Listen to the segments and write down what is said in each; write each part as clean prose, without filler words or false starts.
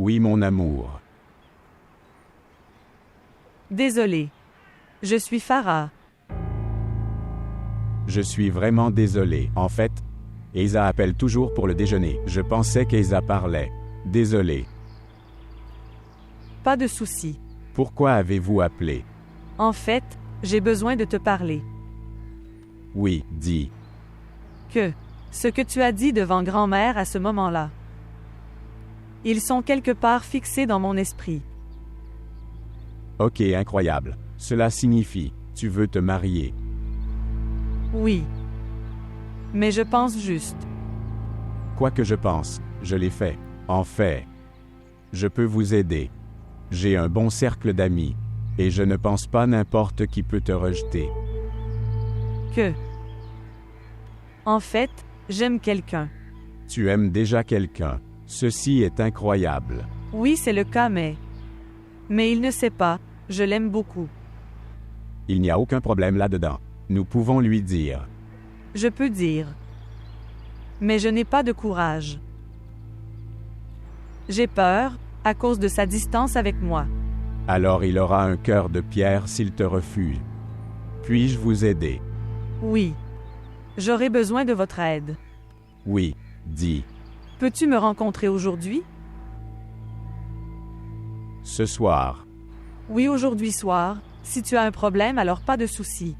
Oui, mon amour. Désolé. Je suis Farah. Je suis vraiment désolé. En fait, Asa appelle toujours pour le déjeuner. Je pensais qu'Asa parlait. Désolé. Pas de souci. Pourquoi avez-vous appelé? En fait, j'ai besoin de te parler. Oui, dis. Ce que tu as dit devant grand-mère à ce moment-là. Ils sont quelque part fixés dans mon esprit. Ok, incroyable. Cela signifie, tu veux te marier. Oui. Mais je pense juste. Quoi que je pense, je l'ai fait. En fait, je peux vous aider. J'ai un bon cercle d'amis. Et je ne pense pas n'importe qui peut te rejeter. En fait, j'aime quelqu'un. Tu aimes déjà quelqu'un. Ceci est incroyable. Oui, c'est le cas, mais il ne sait pas, je l'aime beaucoup. Il n'y a aucun problème là-dedans. Nous pouvons lui dire. Je peux dire. Mais je n'ai pas de courage. J'ai peur, à cause de sa distance avec moi. Alors il aura un cœur de pierre s'il te refuse. Puis-je vous aider? Oui. J'aurai besoin de votre aide. Oui, dis. Peux-tu me rencontrer aujourd'hui? Ce soir. Oui, aujourd'hui soir. Si tu as un problème, alors pas de souci.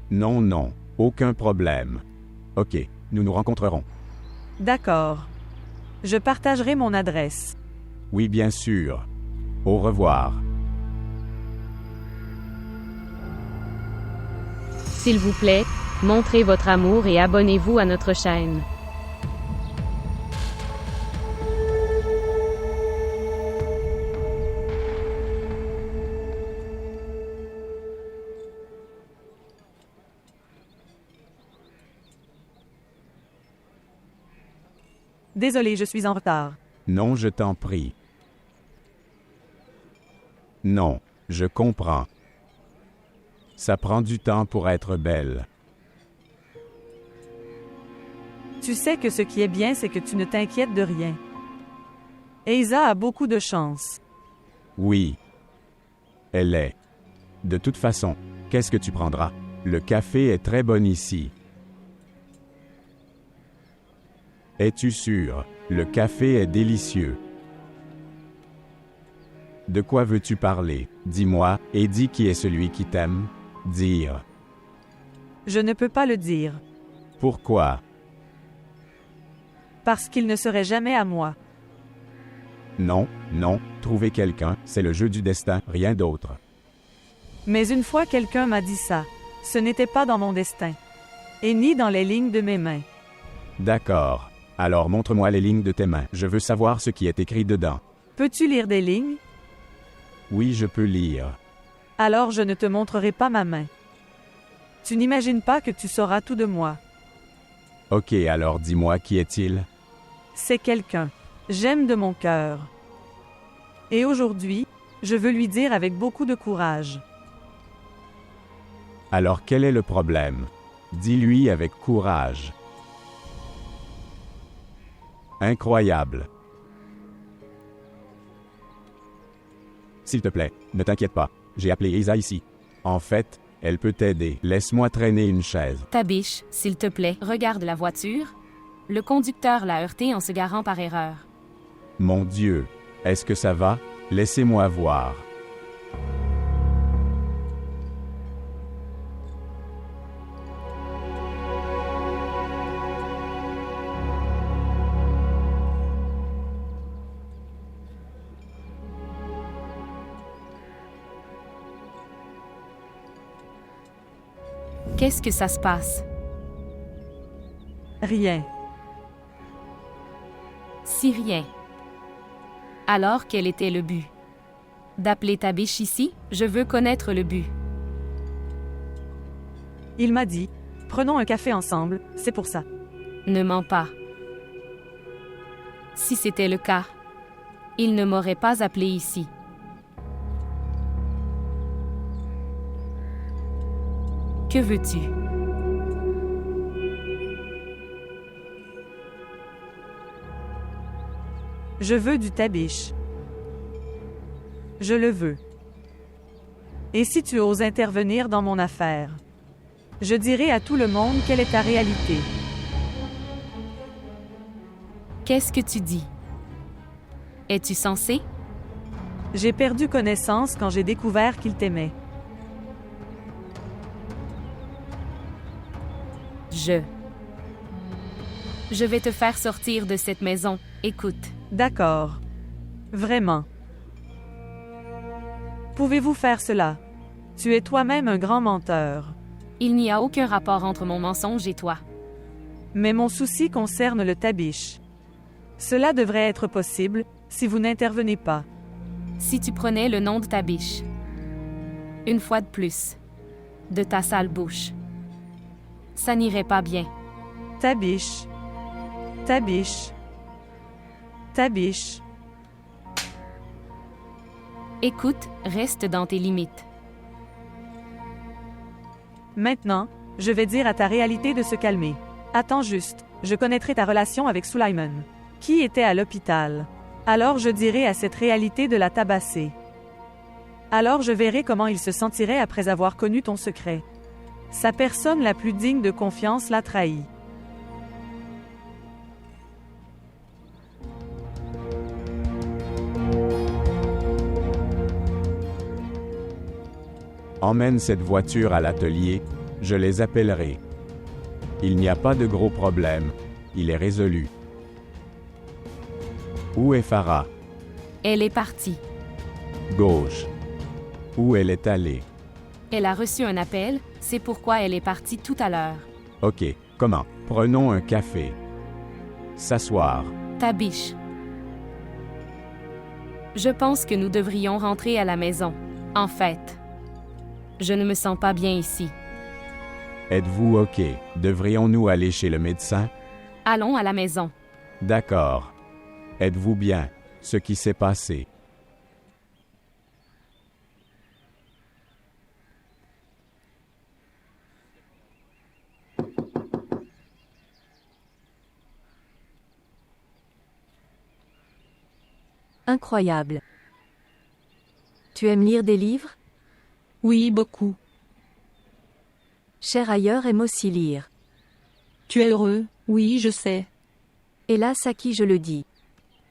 Non, non, aucun problème. Ok, nous nous rencontrerons. D'accord. Je partagerai mon adresse. Oui, bien sûr. Au revoir. S'il vous plaît, montrez votre amour et abonnez-vous à notre chaîne. Désolé, je suis en retard. Non, je t'en prie. Non, je comprends. Ça prend du temps pour être belle. Tu sais que ce qui est bien, c'est que tu ne t'inquiètes de rien. Asa a beaucoup de chance. Oui. Elle est. De toute façon, qu'est-ce que tu prendras? Le café est très bon ici. Es-tu sûr? Le café est délicieux. De quoi veux-tu parler? Dis-moi, et dis qui est celui qui t'aime. Dire. Je ne peux pas le dire. Pourquoi? Parce qu'il ne serait jamais à moi. Non, non, trouver quelqu'un, c'est le jeu du destin, rien d'autre. Mais une fois quelqu'un m'a dit ça. Ce n'était pas dans mon destin. Et ni dans les lignes de mes mains. D'accord. Alors montre-moi les lignes de tes mains. Je veux savoir ce qui est écrit dedans. Peux-tu lire des lignes? Oui, je peux lire. Alors je ne te montrerai pas ma main. Tu n'imagines pas que tu sauras tout de moi. Ok, alors dis-moi qui est-il? C'est quelqu'un. J'aime de mon cœur. Et aujourd'hui, je veux lui dire avec beaucoup de courage. Alors quel est le problème? Dis-lui avec courage. Incroyable. S'il te plaît, ne t'inquiète pas. J'ai appelé Isa ici. En fait, elle peut t'aider. Laisse-moi traîner une chaise. Tabiche, s'il te plaît, regarde la voiture. Le conducteur l'a heurté en se garant par erreur. Mon Dieu, est-ce que ça va? Laissez-moi voir. Qu'est-ce que ça se passe? Rien. Si rien. Alors quel était le but? D'appeler Tabiche ici? Je veux connaître le but. Il m'a dit, prenons un café ensemble, c'est pour ça. Ne mens pas. Si c'était le cas, il ne m'aurait pas appelé ici. Que veux-tu? Je veux du tabiche. Je le veux. Et si tu oses intervenir dans mon affaire? Je dirai à tout le monde quelle est ta réalité. Qu'est-ce que tu dis? Es-tu censé? J'ai perdu connaissance quand j'ai découvert qu'il t'aimait. Je vais te faire sortir de cette maison. Écoute. D'accord. Vraiment. Pouvez-vous faire cela? Tu es toi-même un grand menteur. Il n'y a aucun rapport entre mon mensonge et toi. Mais mon souci concerne le tabiche. Cela devrait être possible, si vous n'intervenez pas. Si tu prenais le nom de ta biche. Une fois de plus. De ta sale bouche. Ça n'irait pas bien. Tabiche. Tabiche. Tabiche. Écoute, reste dans tes limites. Maintenant, je vais dire à ta réalité de se calmer. Attends juste, je connaîtrai ta relation avec Sulaiman, qui était à l'hôpital. Alors je dirai à cette réalité de la tabasser. Alors je verrai comment il se sentirait après avoir connu ton secret. Sa personne la plus digne de confiance l'a trahi. Emmène cette voiture à l'atelier, je les appellerai. Il n'y a pas de gros problème, il est résolu. Où est Farah? Elle est partie. Gauche. Où elle est allée? Elle a reçu un appel, c'est pourquoi elle est partie tout à l'heure. Ok, comment? Prenons un café. S'asseoir. Ta biche. Je pense que nous devrions rentrer à la maison. En fait. Je ne me sens pas bien ici. Êtes-vous ok? Devrions-nous aller chez le médecin? Allons à la maison. D'accord. Êtes-vous bien? Ce qui s'est passé. Incroyable. Tu aimes lire des livres? Oui, beaucoup. Cher ailleurs aime aussi lire. Tu es heureux? Oui, je sais. Hélas à qui je le dis.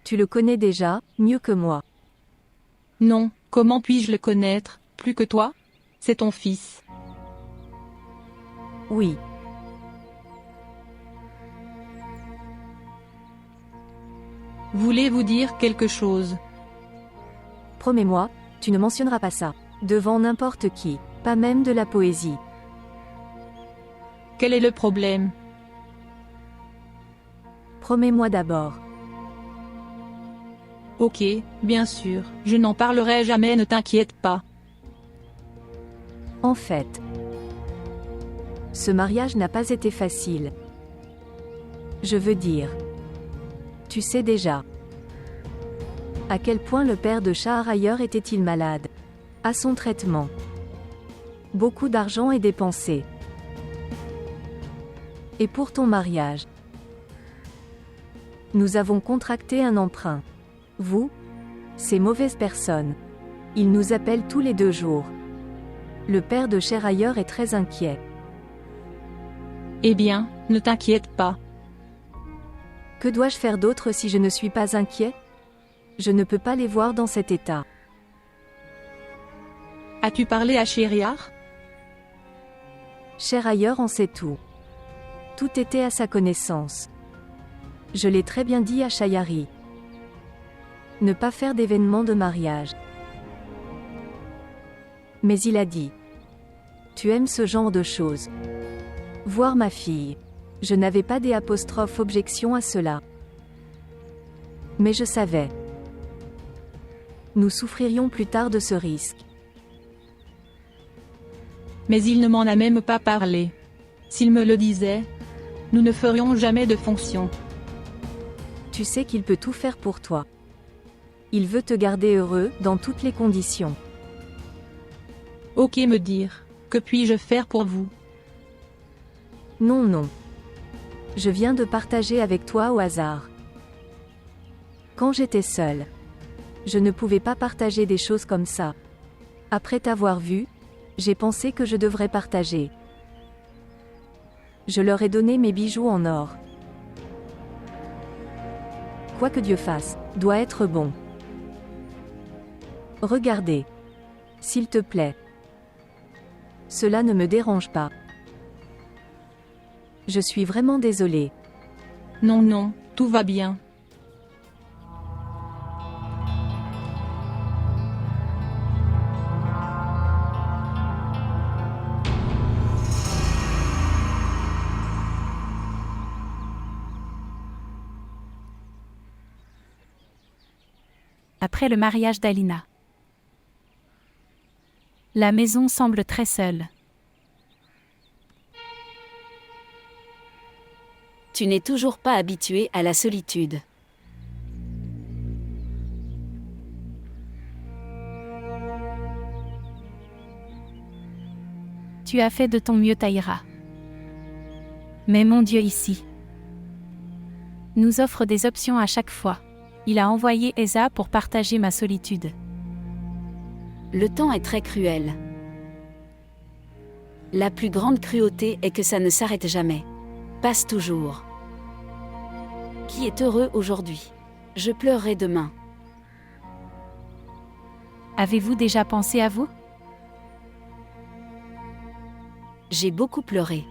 Tu le connais déjà, mieux que moi. Non, comment puis-je le connaître, plus que toi? C'est ton fils. Oui. Voulez-vous dire quelque chose? Promets-moi, tu ne mentionneras pas ça. Devant n'importe qui, pas même de la poésie. Quel est le problème? Promets-moi d'abord. Ok, bien sûr, je n'en parlerai jamais, ne t'inquiète pas. En fait, ce mariage n'a pas été facile. Je veux dire, tu sais déjà à quel point le père de Shahryar était-il malade. À son traitement. Beaucoup d'argent est dépensé. Et pour ton mariage, nous avons contracté un emprunt. Vous, ces mauvaises personnes. Ils nous appellent tous les 2 jours. Le père de Shahryar est très inquiet. Eh bien, ne t'inquiète pas. Que dois-je faire d'autre si je ne suis pas inquiet? Je ne peux pas les voir dans cet état. As-tu parlé à Shahryar? Shahryar en sait tout. Tout était à sa connaissance. Je l'ai très bien dit à Shayari. Ne pas faire d'événement de mariage. Mais il a dit. Tu aimes ce genre de choses. Voir ma fille. Je n'avais pas d'objection à cela. Mais je savais. Nous souffririons plus tard de ce risque. Mais il ne m'en a même pas parlé. S'il me le disait, nous ne ferions jamais de fonction. Tu sais qu'il peut tout faire pour toi. Il veut te garder heureux, dans toutes les conditions. Ok, me dire, que puis-je faire pour vous? Non, non. Je viens de partager avec toi au hasard. Quand j'étais seule. Je ne pouvais pas partager des choses comme ça. Après t'avoir vu, j'ai pensé que je devrais partager. Je leur ai donné mes bijoux en or. Quoi que Dieu fasse, doit être bon. Regardez. S'il te plaît. Cela ne me dérange pas. Je suis vraiment désolée. Non, non, tout va bien. Après le mariage d'Alina. La maison semble très seule. Tu n'es toujours pas habitué à la solitude. Tu as fait de ton mieux, Taïra. Mais mon Dieu ici nous offre des options à chaque fois. Il a envoyé Esa pour partager ma solitude. Le temps est très cruel. La plus grande cruauté est que ça ne s'arrête jamais. Passe toujours. Qui est heureux aujourd'hui? Je pleurerai demain. Avez-vous déjà pensé à vous? J'ai beaucoup pleuré.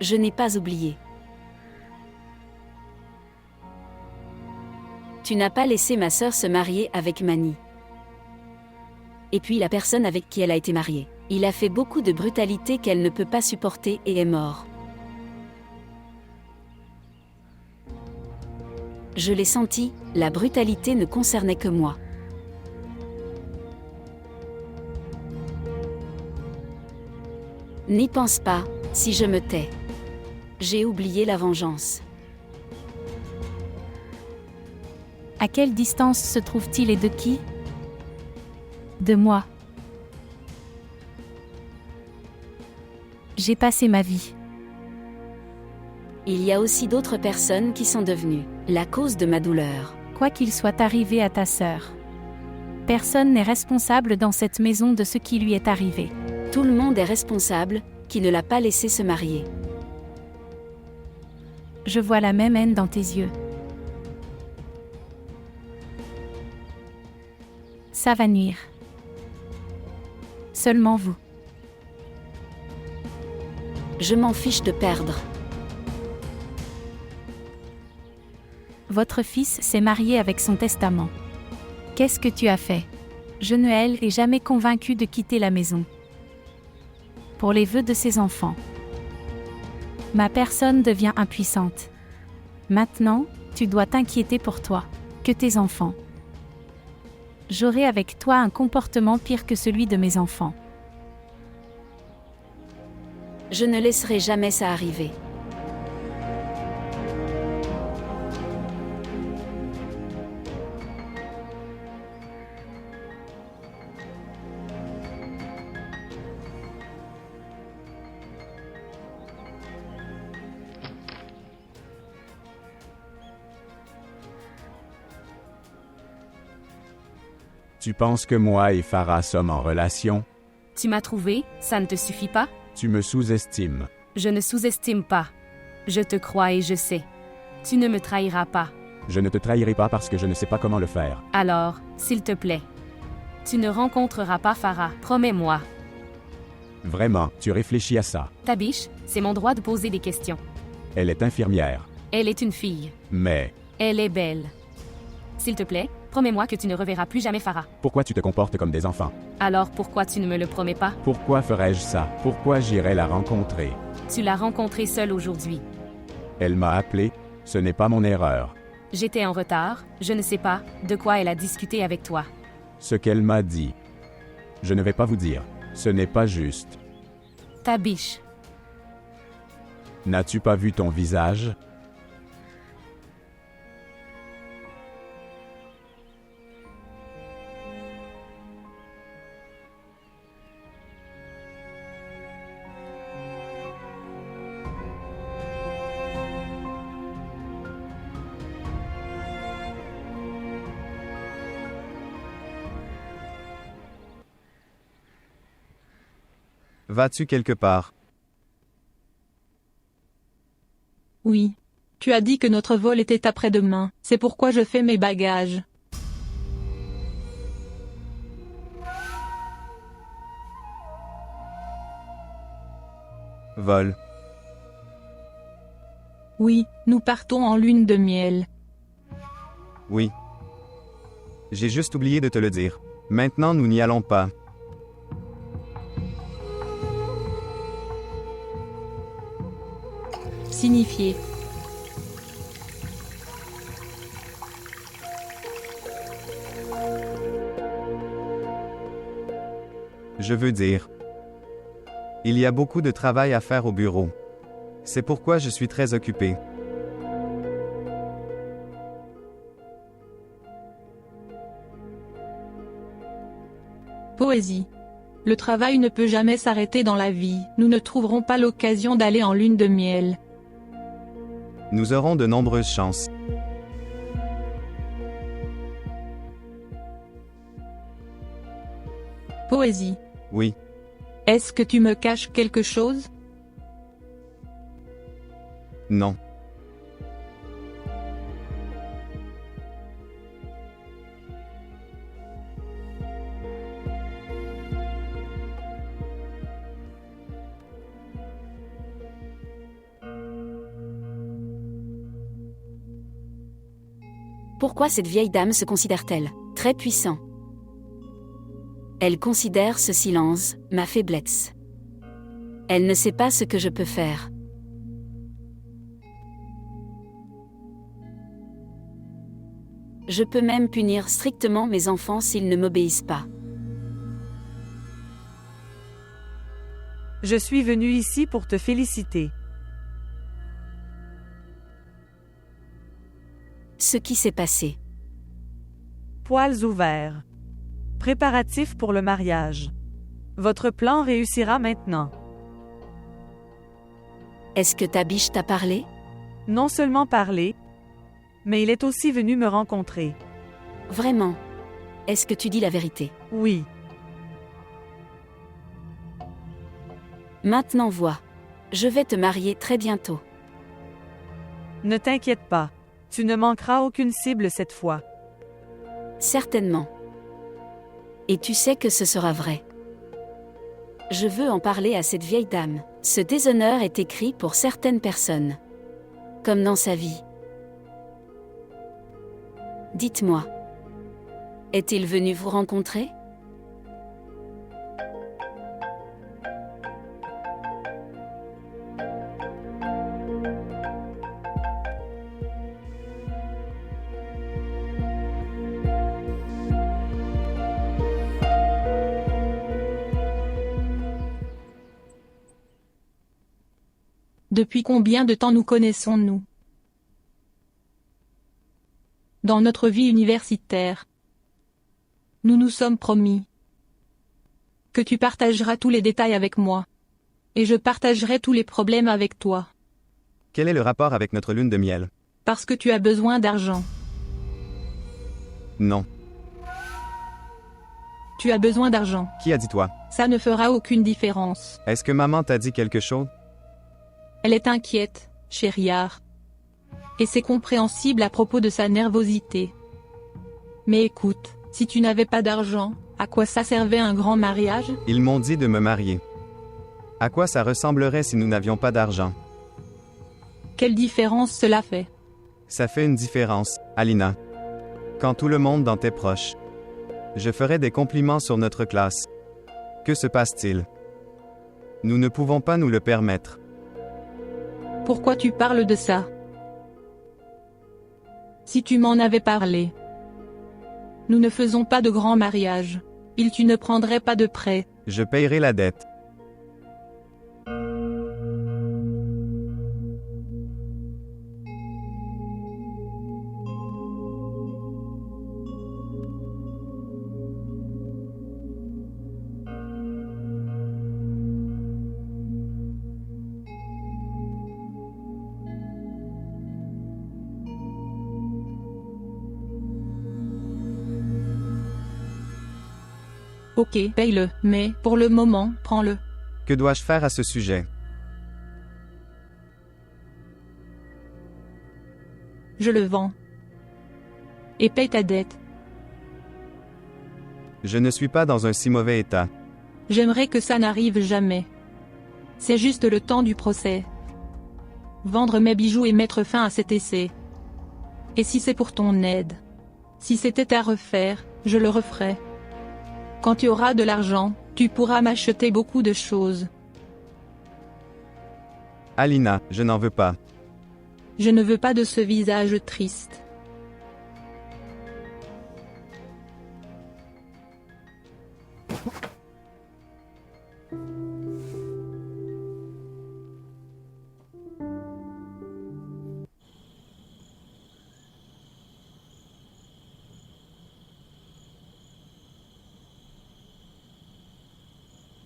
Je n'ai pas oublié. Tu n'as pas laissé ma sœur se marier avec Mani. Et puis la personne avec qui elle a été mariée. Il a fait beaucoup de brutalité qu'elle ne peut pas supporter et est mort. Je l'ai senti, la brutalité ne concernait que moi. N'y pense pas, si je me tais. J'ai oublié la vengeance. À quelle distance se trouve-t-il et de qui? De moi. J'ai passé ma vie. Il y a aussi d'autres personnes qui sont devenues la cause de ma douleur. Quoi qu'il soit arrivé à ta sœur. Personne n'est responsable dans cette maison de ce qui lui est arrivé. Tout le monde est responsable, qui ne l'a pas laissé se marier. Je vois la même haine dans tes yeux. Ça va nuire. Seulement vous. Je m'en fiche de perdre. Votre fils s'est marié avec son testament. Qu'est-ce que tu as fait? Je ne l'ai jamais convaincu de quitter la maison. Pour les vœux de ses enfants. Ma personne devient impuissante. Maintenant, tu dois t'inquiéter pour toi, que tes enfants. J'aurai avec toi un comportement pire que celui de mes enfants. Je ne laisserai jamais ça arriver. Tu penses que moi et Farah sommes en relation? Tu m'as trouvé, ça ne te suffit pas? Tu me sous-estimes. Je ne sous-estime pas. Je te crois et je sais. Tu ne me trahiras pas. Je ne te trahirai pas parce que je ne sais pas comment le faire. Alors, s'il te plaît. Tu ne rencontreras pas Farah, promets-moi. Vraiment, tu réfléchis à ça. Tabish, c'est mon droit de poser des questions. Elle est infirmière. Elle est une fille. Mais, Elle est belle. S'il te plaît, promets-moi que tu ne reverras plus jamais Farah. pourquoi tu te comportes comme des enfants? Alors pourquoi tu ne me le promets pas? Pourquoi ferais-je ça? Pourquoi j'irais la rencontrer? Tu l'as rencontrée seule aujourd'hui. Elle m'a appelé, ce n'est pas mon erreur. J'étais en retard, je ne sais pas de quoi elle a discuté avec toi. Ce qu'elle m'a dit. Je ne vais pas vous dire. Ce n'est pas juste. Tabish, N'as-tu pas vu ton visage? Vas-tu quelque part? Oui. Tu as dit que notre vol était après-demain, c'est pourquoi je fais mes bagages. Vol. Oui, nous partons en lune de miel. Oui. J'ai juste oublié de te le dire. Maintenant, nous n'y allons pas. Signifié. Je veux dire. Il y a beaucoup de travail à faire au bureau. C'est pourquoi je suis très occupé. Poésie. Le travail ne peut jamais s'arrêter dans la vie, nous ne trouverons pas l'occasion d'aller en lune de miel. Nous aurons de nombreuses chances. Poésie. Oui. Est-ce que tu me caches quelque chose? Non. Pourquoi cette vieille dame se considère-t-elle très puissant? Elle considère ce silence ma faiblesse. Elle ne sait pas ce que je peux faire. Je peux même punir strictement mes enfants s'ils ne m'obéissent pas. Je suis venu ici pour te féliciter. Ce qui s'est passé. Poils ouverts. Préparatifs pour le mariage. Votre plan réussira maintenant. Est-ce que ta biche t'a parlé? Non seulement parler, mais il est aussi venu me rencontrer. Vraiment? Est-ce que tu dis la vérité? Oui. Maintenant vois. Je vais te marier très bientôt. Ne t'inquiète pas. Tu ne manqueras aucune cible cette fois. Certainement. Et tu sais que ce sera vrai. Je veux en parler à cette vieille dame. Ce déshonneur est écrit pour certaines personnes. Comme dans sa vie. Dites-moi. Est-il venu vous rencontrer? Depuis combien de temps nous connaissons-nous? Dans notre vie universitaire. Nous nous sommes promis que tu partageras tous les détails avec moi. Et je partagerai tous les problèmes avec toi. Quel est le rapport avec notre lune de miel? Parce que tu as besoin d'argent. Non. Tu as besoin d'argent. Qui a dit toi? Ça ne fera aucune différence. Est-ce que maman t'a dit quelque chose? Elle est inquiète, chériard. Et c'est compréhensible à propos de sa nervosité. Mais écoute, si tu n'avais pas d'argent, à quoi ça servait un grand mariage? Ils m'ont dit de me marier. À quoi ça ressemblerait si nous n'avions pas d'argent? Quelle différence cela fait? Ça fait une différence, Alina. Quand tout le monde dans tes proches. Je ferai des compliments sur notre classe. Que se passe-t-il? Nous ne pouvons pas nous le permettre. Pourquoi tu parles de ça? Si tu m'en avais parlé. Nous ne faisons pas de grands mariages. Tu ne prendrais pas de prêt. Je payerai la dette. Ok, paye-le, mais, pour le moment, prends-le. Que dois-je faire à ce sujet? Je le vends. Et paye ta dette. Je ne suis pas dans un si mauvais état. J'aimerais que ça n'arrive jamais. C'est juste le temps du procès. Vendre mes bijoux et mettre fin à cet essai. Et si c'est pour ton aide? Si c'était à refaire, je le referais. Quand tu auras de l'argent, tu pourras m'acheter beaucoup de choses. Alina, je n'en veux pas. Je ne veux pas de ce visage triste.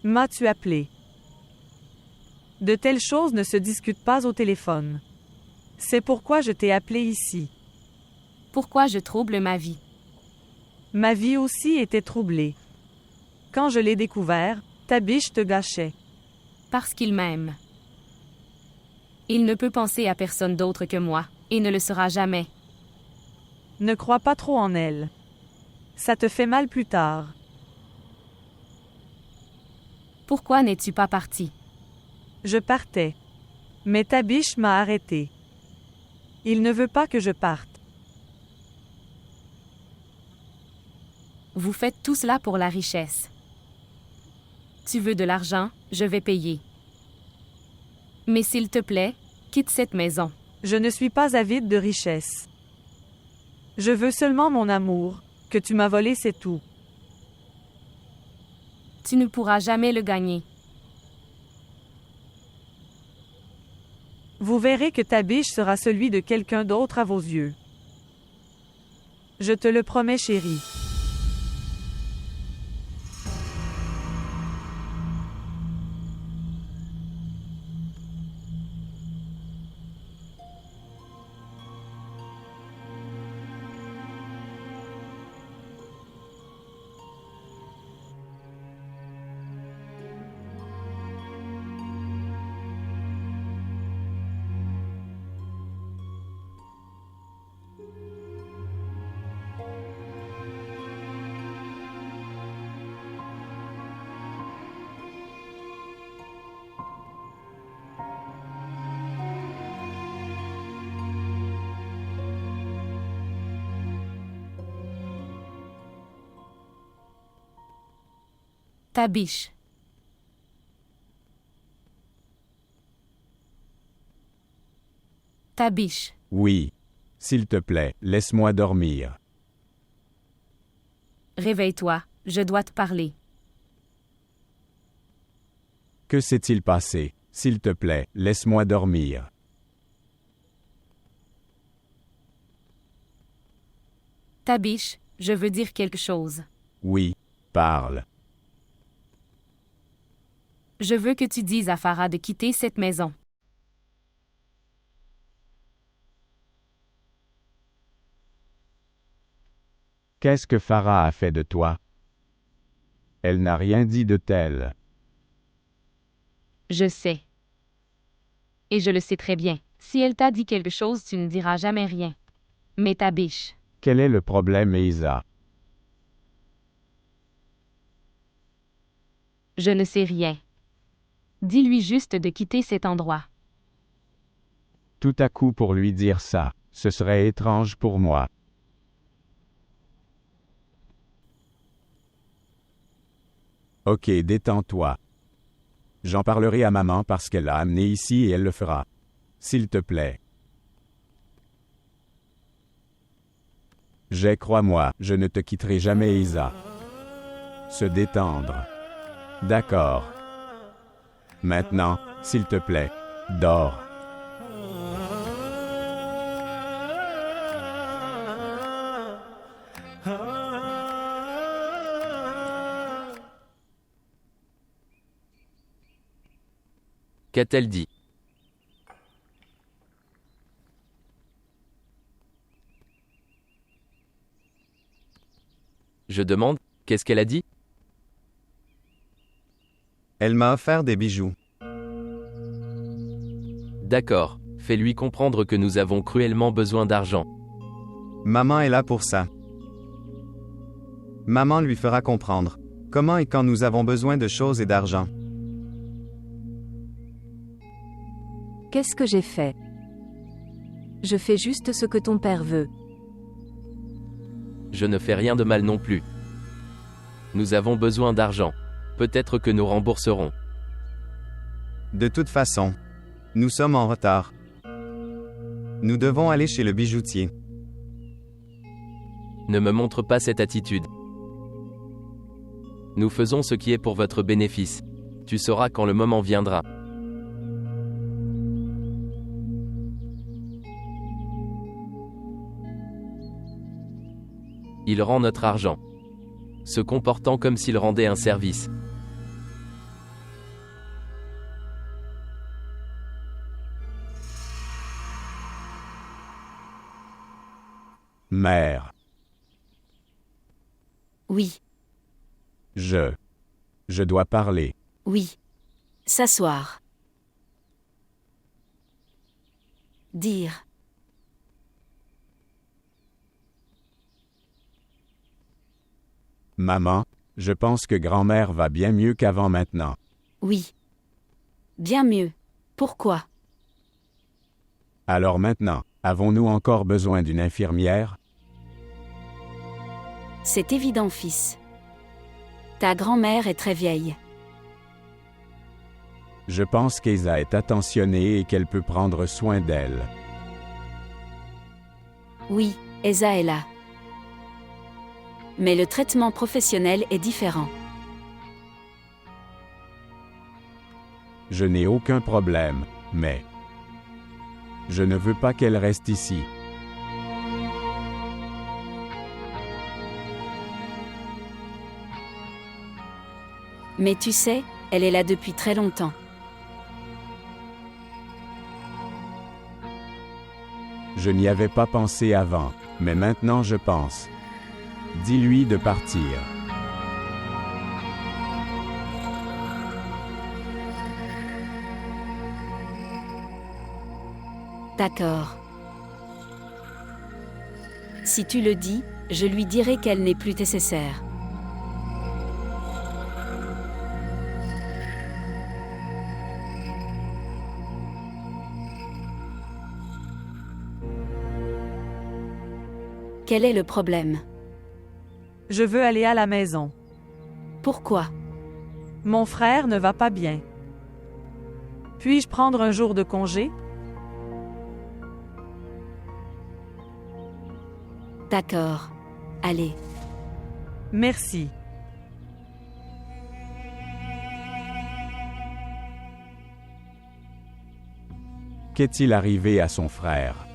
M'as-tu appelé? De telles choses ne se discutent pas au téléphone. C'est pourquoi je t'ai appelé ici. Pourquoi je trouble ma vie? Ma vie aussi était troublée. Quand je l'ai découvert, ta biche te gâchait. Parce qu'il m'aime. Il ne peut penser à personne d'autre que moi, et ne le sera jamais. Ne crois pas trop en elle. Ça te fait mal plus tard. Pourquoi n'es-tu pas parti? Je partais. Mais ta biche m'a arrêté. Il ne veut pas que je parte. Vous faites tout cela pour la richesse. Tu veux de l'argent, je vais payer. Mais s'il te plaît, quitte cette maison. Je ne suis pas avide de richesse. Je veux seulement mon amour, que tu m'as volé, c'est tout. Tu ne pourras jamais le gagner. Vous verrez que ta biche sera celui de quelqu'un d'autre à vos yeux. Je te le promets, chérie. Ta biche. Ta biche. Oui. S'il te plaît, laisse-moi dormir. Réveille-toi, je dois te parler. Que s'est-il passé? S'il te plaît, laisse-moi dormir. Ta biche, je veux dire quelque chose. Oui, parle. Je veux que tu dises à Farah de quitter cette maison. Qu'est-ce que Farah a fait de toi? Elle n'a rien dit de tel. Je sais. Et je le sais très bien. Si elle t'a dit quelque chose, tu ne diras jamais rien. Mais ta biche. Quel est le problème, Isa? Je ne sais rien. Dis-lui juste de quitter cet endroit. Tout à coup pour lui dire ça, ce serait étrange pour moi. Ok, détends-toi. J'en parlerai à maman parce qu'elle l'a amené ici et elle le fera. S'il te plaît. Crois-moi, je ne te quitterai jamais, Isa. Se détendre. D'accord. Maintenant, s'il te plaît, dors. Qu'a-t-elle dit? Je demande, qu'est-ce qu'elle a dit? Elle m'a offert des bijoux. D'accord, fais-lui comprendre que nous avons cruellement besoin d'argent. Maman est là pour ça. Maman lui fera comprendre. Comment et quand nous avons besoin de choses et d'argent. Qu'est-ce que j'ai fait? Je fais juste ce que ton père veut. Je ne fais rien de mal non plus. Nous avons besoin d'argent. Peut-être que nous rembourserons. De toute façon, nous sommes en retard. Nous devons aller chez le bijoutier. Ne me montre pas cette attitude. Nous faisons ce qui est pour votre bénéfice. Tu sauras quand le moment viendra. Il rend notre argent, se comportant comme s'il rendait un service. Mère, Oui, je dois parler. oui. S'asseoir. Dire. Maman, je pense que grand-mère va bien mieux qu'avant maintenant. Oui. Bien mieux. Pourquoi? Alors maintenant, avons-nous encore besoin d'une infirmière? C'est évident, fils. Ta grand-mère est très vieille. Je pense qu'Esa est attentionnée et qu'elle peut prendre soin d'elle. Oui, Esa est là. Mais le traitement professionnel est différent. Je n'ai aucun problème, mais je ne veux pas qu'elle reste ici. Mais tu sais, elle est là depuis très longtemps. Je n'y avais pas pensé avant, mais maintenant je pense. Dis-lui de partir. D'accord. Si tu le dis, je lui dirai qu'elle n'est plus nécessaire. Quel est le problème? Je veux aller à la maison. Pourquoi? Mon frère ne va pas bien. Puis-je prendre un jour de congé? D'accord. Allez. Merci. Qu'est-il arrivé à son frère?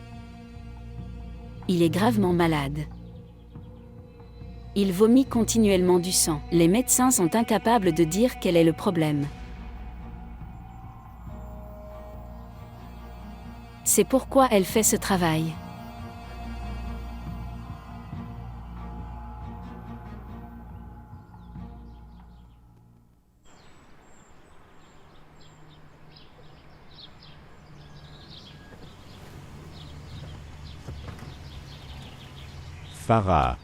Il est gravement malade. Il vomit continuellement du sang. Les médecins sont incapables de dire quel est le problème. C'est pourquoi elle fait ce travail. Farah.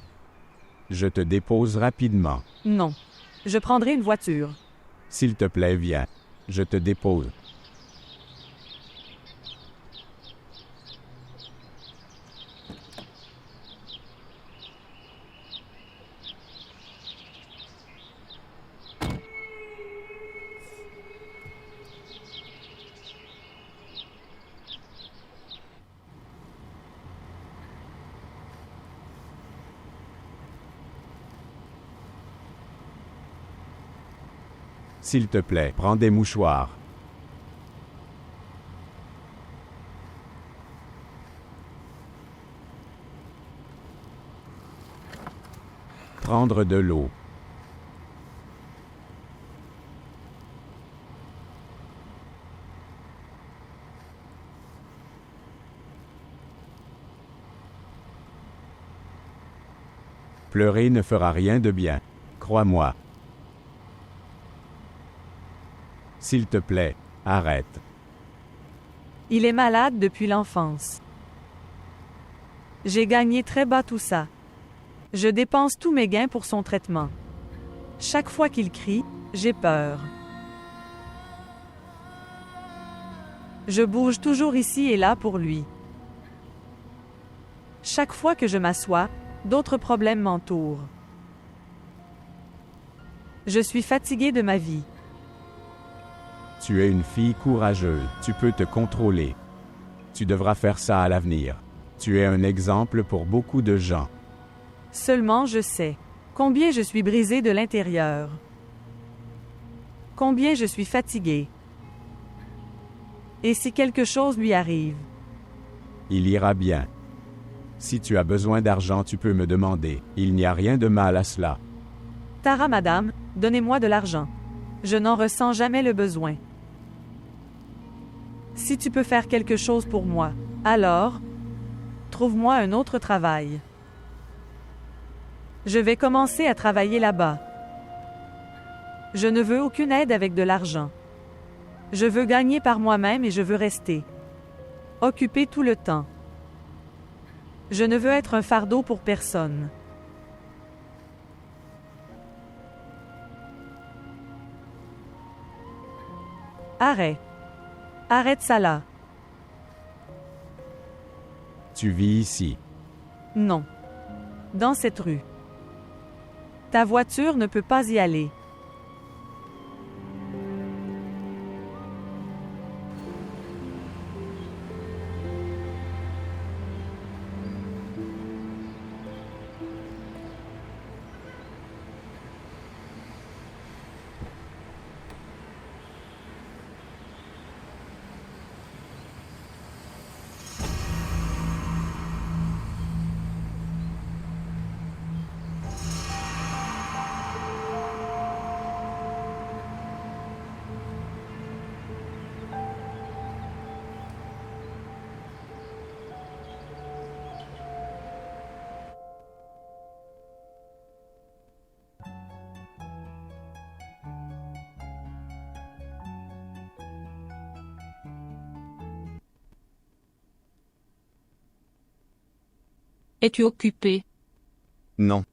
Je te dépose rapidement. Non. Je prendrai une voiture. S'il te plaît, viens. Je te dépose. S'il te plaît, prends des mouchoirs. Prendre de l'eau. Pleurer ne fera rien de bien. Crois-moi. S'il te plaît, arrête. Il est malade depuis l'enfance. J'ai gagné très bas tout ça. Je dépense tous mes gains pour son traitement. Chaque fois qu'il crie, j'ai peur. Je bouge toujours ici et là pour lui. Chaque fois que je m'assois, d'autres problèmes m'entourent. Je suis fatiguée de ma vie. Tu es une fille courageuse, tu peux te contrôler. Tu devras faire ça à l'avenir. Tu es un exemple pour beaucoup de gens. Seulement je sais combien je suis brisée de l'intérieur. Combien je suis fatiguée. Et si quelque chose lui arrive? Il ira bien. Si tu as besoin d'argent, tu peux me demander. Il n'y a rien de mal à cela. Tara, madame, donnez-moi de l'argent. Je n'en ressens jamais le besoin. Si tu peux faire quelque chose pour moi, alors, trouve-moi un autre travail. Je vais commencer à travailler là-bas. Je ne veux aucune aide avec de l'argent. Je veux gagner par moi-même et je veux rester occupé tout le temps. Je ne veux être un fardeau pour personne. Arrête. Arrête ça là. Tu vis ici. Non. Dans cette rue. Ta voiture ne peut pas y aller. Es-tu occupé? Non.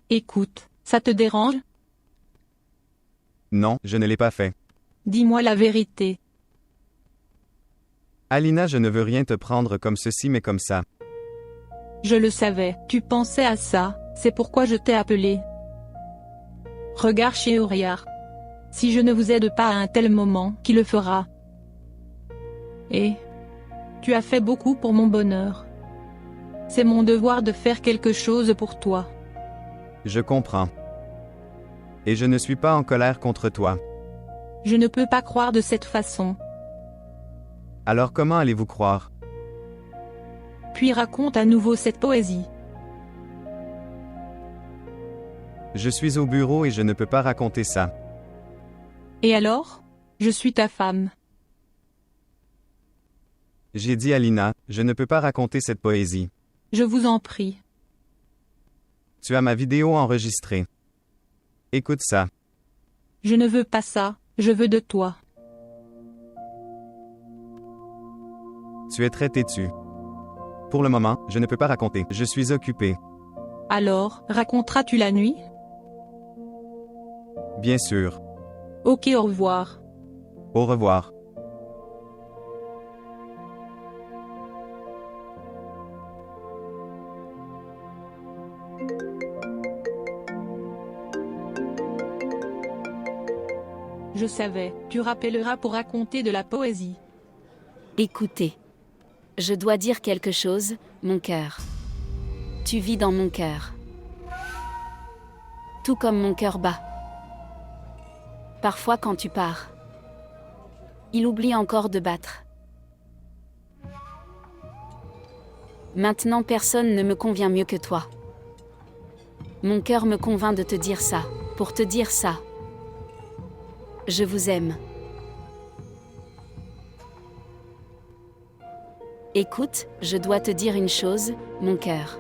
Écoute, ça te dérange? Non, je ne l'ai pas fait. Dis-moi la vérité. Alina, je ne veux rien te prendre comme ceci mais comme ça. Je le savais, tu pensais à ça, c'est pourquoi je t'ai appelé. Regarde chez Uriar. Si je ne vous aide pas à un tel moment, qui le fera? Et tu as fait beaucoup pour mon bonheur. C'est mon devoir de faire quelque chose pour toi. Je comprends. Et je ne suis pas en colère contre toi. Je ne peux pas croire de cette façon. Alors comment allez-vous croire? Puis raconte à nouveau cette poésie. Je suis au bureau et je ne peux pas raconter ça. Et alors? Je suis ta femme. J'ai dit à Lina, je ne peux pas raconter cette poésie. Je vous en prie. Tu as ma vidéo enregistrée. Écoute ça. Je ne veux pas ça, je veux de toi. Tu es très têtu. Pour le moment, je ne peux pas raconter. Je suis occupé. Alors, raconteras-tu la nuit? Bien sûr. Ok, au revoir. Au revoir. Je savais, tu rappelleras pour raconter de la poésie. Écoutez. Je dois dire quelque chose, mon cœur. Tu vis dans mon cœur. Tout comme mon cœur bat. Parfois quand tu pars, il oublie encore de battre. Maintenant personne ne me convient mieux que toi. Mon cœur me convainc de te dire ça, pour te dire ça. Je vous aime. Écoute, je dois te dire une chose, mon cœur.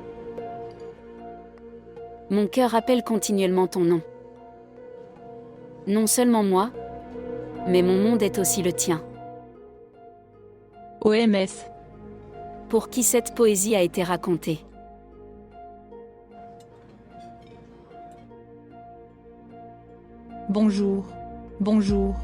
Mon cœur appelle continuellement ton nom. Non seulement moi, mais mon monde est aussi le tien. OMS. Pour qui cette poésie a été racontée? Bonjour. Bonjour.